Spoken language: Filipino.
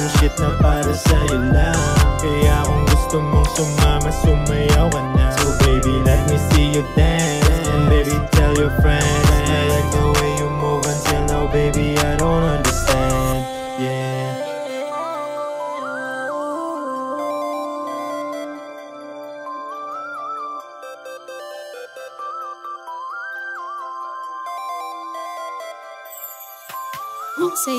Yung shit na para sa'yo lang. Kaya kung gusto mong sumama, sumayaw ka na. So baby, let me see you dance. And baby, tell your friends. I like the way you move until now, baby, I don't understand. Yeah. Say